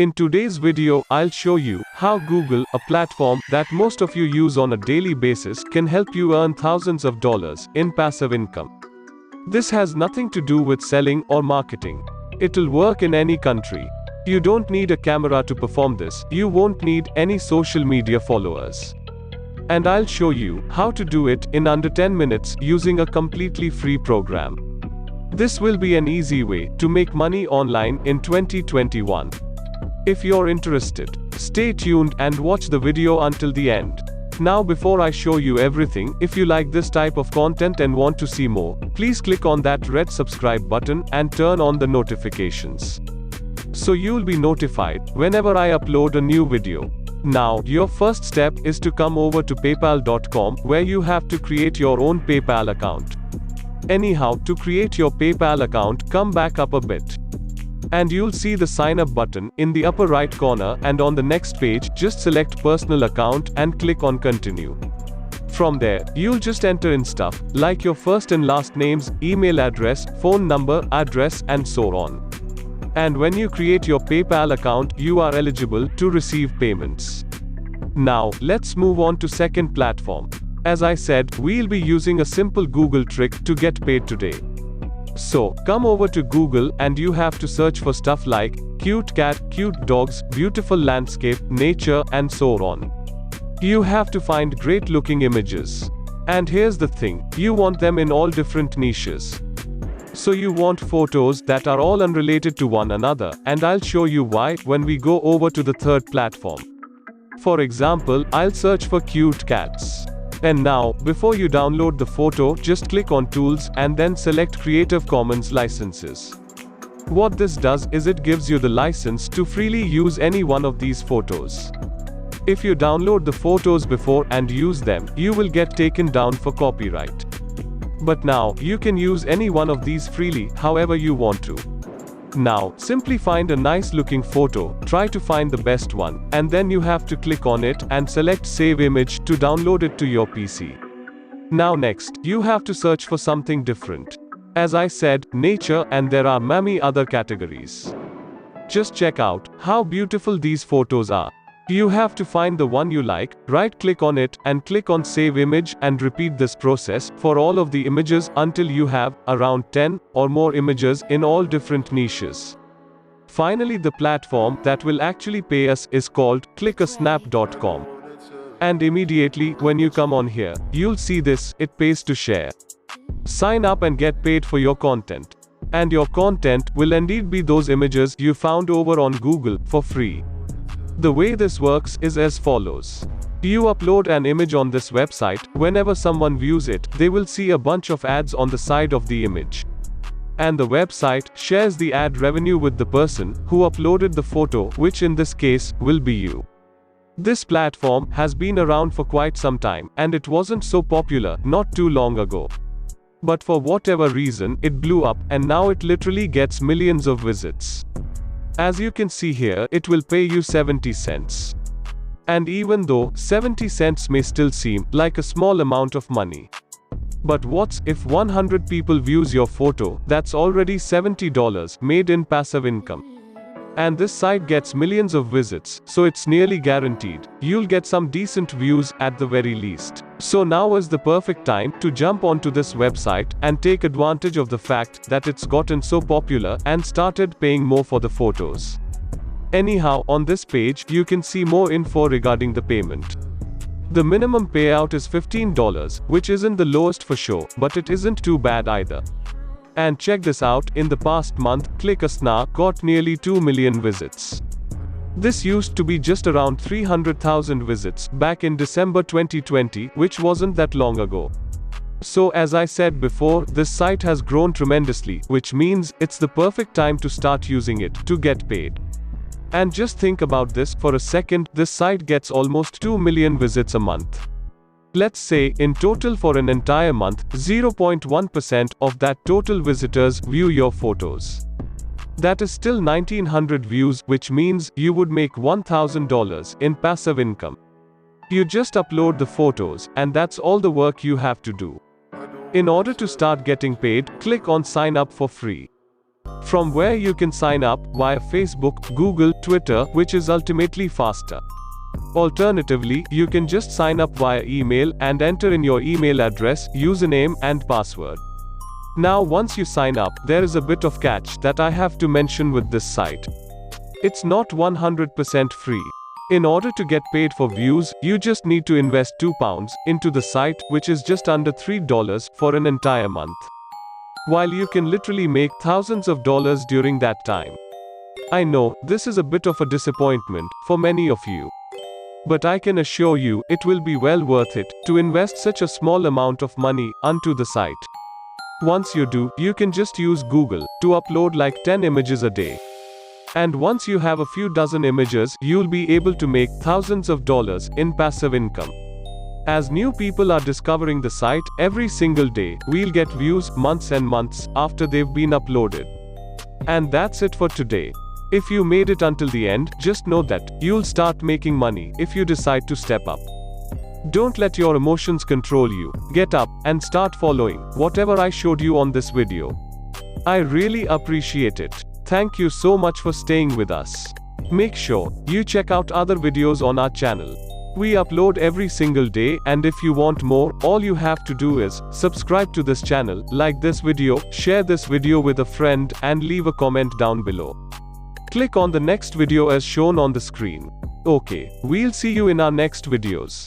In today's video, I'll show you how Google, a platform that most of you use on a daily basis, can help you earn thousands of dollars in passive income. This has nothing to do with selling or marketing. It'll work in any country. You don't need a camera to perform this, you won't need any social media followers. And I'll show you how to do it in under 10 minutes using a completely free program. This will be an easy way to make money online in 2021. If you're interested, stay tuned and watch the video until the end. Now before I show you everything, if you like this type of content and want to see more, please click on that red subscribe button and turn on the notifications, so you'll be notified whenever I upload a new video. Now, your first step is to come over to paypal.com, where you have to create your own PayPal account. Anyhow, to create your PayPal account, come back up a bit, and you'll see the sign up button in the upper right corner, and on the next page, just select personal account and click on continue. From there, you'll just enter in stuff like your first and last names, email address, phone number, address, and so on. And when you create your PayPal account, you are eligible to receive payments. Now, let's move on to second platform. As I said, we'll be using a simple Google trick to get paid today. So, come over to Google and you have to search for stuff like cute cat, cute dogs, beautiful landscape, nature, and so on. You have to find great looking images. And here's the thing, you want them in all different niches. So you want photos that are all unrelated to one another, and I'll show you why when we go over to the third platform. For example, I'll search for cute cats. And now, before you download the photo, just click on Tools, and then select Creative Commons licenses. What this does is it gives you the license to freely use any one of these photos. If you download the photos before and use them, you will get taken down for copyright. But now, you can use any one of these freely, however you want to. Now, simply find a nice looking photo, try to find the best one, and then you have to click on it and select Save Image to download it to your PC. Now next, you have to search for something different. As I said, nature, and there are many other categories. Just check out how beautiful these photos are. You have to find the one you like, right-click on it, and click on Save Image, and repeat this process for all of the images until you have around 10 or more images in all different niches. Finally, the platform that will actually pay us is called Clickersnap.com. And immediately, when you come on here, you'll see this, it pays to share. Sign up and get paid for your content. And your content will indeed be those images you found over on Google for free. The way this works is as follows. You upload an image on this website, whenever someone views it, they will see a bunch of ads on the side of the image. And the website shares the ad revenue with the person who uploaded the photo, which in this case, will be you. This platform has been around for quite some time, and it wasn't so popular not too long ago. But for whatever reason, it blew up, and now it literally gets millions of visits. As you can see here, it will pay you 70 cents. And even though 70 cents may still seem like a small amount of money, but what's if 100 people views your photo? That's already $70 made in passive income. And this site gets millions of visits, so it's nearly guaranteed you'll get some decent views at the very least. So now is the perfect time to jump onto this website and take advantage of the fact that it's gotten so popular and started paying more for the photos. Anyhow, on this page, you can see more info regarding the payment. The minimum payout is $15, which isn't the lowest for sure, but it isn't too bad either. And check this out, in the past month, Clickersnap got nearly 2 million visits. This used to be just around 300,000 visits back in December 2020, which wasn't that long ago. So as I said before, this site has grown tremendously, which means it's the perfect time to start using it to get paid. And just think about this for a second, this site gets almost 2 million visits a month. Let's say, in total for an entire month, 0.1% of that total visitors view your photos. That is still 1900 views, which means you would make $1,000 in passive income. You just upload the photos, and that's all the work you have to do. In order to start getting paid, click on Sign Up for Free. from where you can sign up via Facebook, Google, Twitter, which is ultimately faster. Alternatively, you can just sign up via email and enter in your email address, username, and password. Now, once you sign up, there is a bit of catch that I have to mention with this site. It's not 100% free. In order to get paid for views, you just need to invest £2 into the site, which is just under $3 for an entire month. While you can literally make thousands of dollars during that time. I know, this is a bit of a disappointment for many of you. But I can assure you, it will be well worth it to invest such a small amount of money onto the site. Once you do, you can just use Google to upload like 10 images a day. And once you have a few dozen images, you'll be able to make thousands of dollars in passive income. As new people are discovering the site, every single day, we'll get views months and months after they've been uploaded. And that's it for today. If you made it until the end, just know that you'll start making money if you decide to step up. Don't let your emotions control you. Get up and start following whatever I showed you on this video. I really appreciate it. Thank you so much for staying with us. Make sure you check out other videos on our channel. We upload every single day, and if you want more, all you have to do is subscribe to this channel, like this video, share this video with a friend, and leave a comment down below. Click on the next video as shown on the screen. Okay, we'll see you in our next videos.